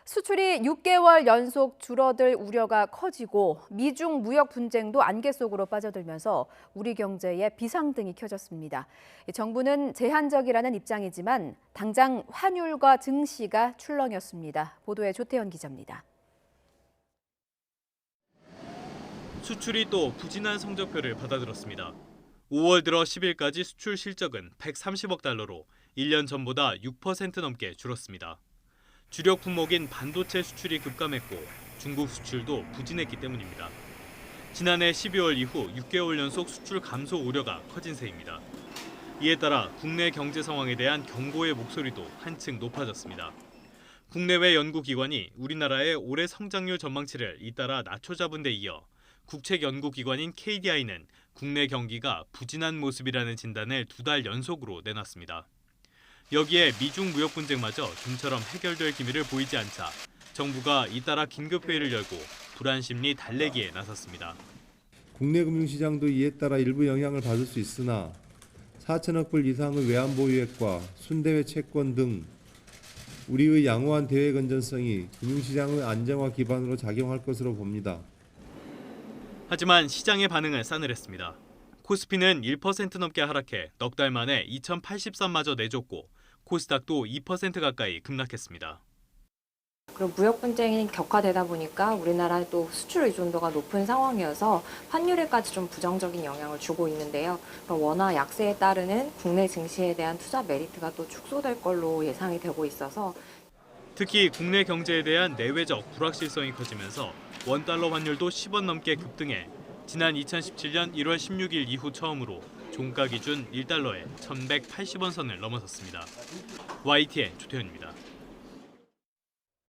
수출이 6개월 연속 줄어들 우려가 커지고 미중 무역 분쟁도 안개 속으로 빠져들면서 우리 경제에 비상등이 켜졌습니다. 정부는 제한적이라는 입장이지만 당장 환율과 증시가 출렁였습니다. 보도에 조태현 기자입니다. 수출이 또 부진한 성적표를 받아들었습니다. 5월 들어 10일까지 수출 실적은 130억 달러로 1년 전보다 6% 넘게 줄었습니다. 주력 품목인 반도체 수출이 급감했고 중국 수출도 부진했기 때문입니다. 지난해 12월 이후 6개월 연속 수출 감소 우려가 커진 셈입니다. 이에 따라 국내 경제 상황에 대한 경고의 목소리도 한층 높아졌습니다. 국내외 연구기관이 우리나라의 올해 성장률 전망치를 잇따라 낮춰잡은 데 이어 국책연구기관인 KDI는 국내 경기가 부진한 모습이라는 진단을 2달 연속으로 내놨습니다. 여기에 미중 무역 분쟁마저 좀처럼 해결될 기미를 보이지 않자 정부가 잇따라 긴급회의를 열고 불안 심리 달래기에 나섰습니다. 국내 금융시장도 이에 따라 일부 영향을 받을 수 있으나 4천억 불 이상의 외환보유액과 순대외 채권 등 우리의 양호한 대외 건전성이 금융시장의 안정화 기반으로 작용할 것으로 봅니다. 하지만 시장의 반응은 싸늘했습니다. 코스피는 1% 넘게 하락해 넉 달 만에 2083마저 내줬고 코스닥도 2% 가까이 급락했습니다. 그리고 무역 분쟁이 격화되다 보니까 우리나라도 수출 의존도가 높은 상황이어서 환율에까지 좀 부정적인 영향을 주고 있는데요. 원화 약세에 따르는 국내 증시에 대한 투자 메리트가 또 축소될 걸로 예상이 되고 있어서 특히 국내 경제에 대한 내외적 불확실성이 커지면서 원달러 환율도 10원 넘게 급등해 지난 2017년 1월 16일 이후 처음으로 종가 기준 1달러에 1,180원 선을 넘어섰습니다. YTN 조태현입니다.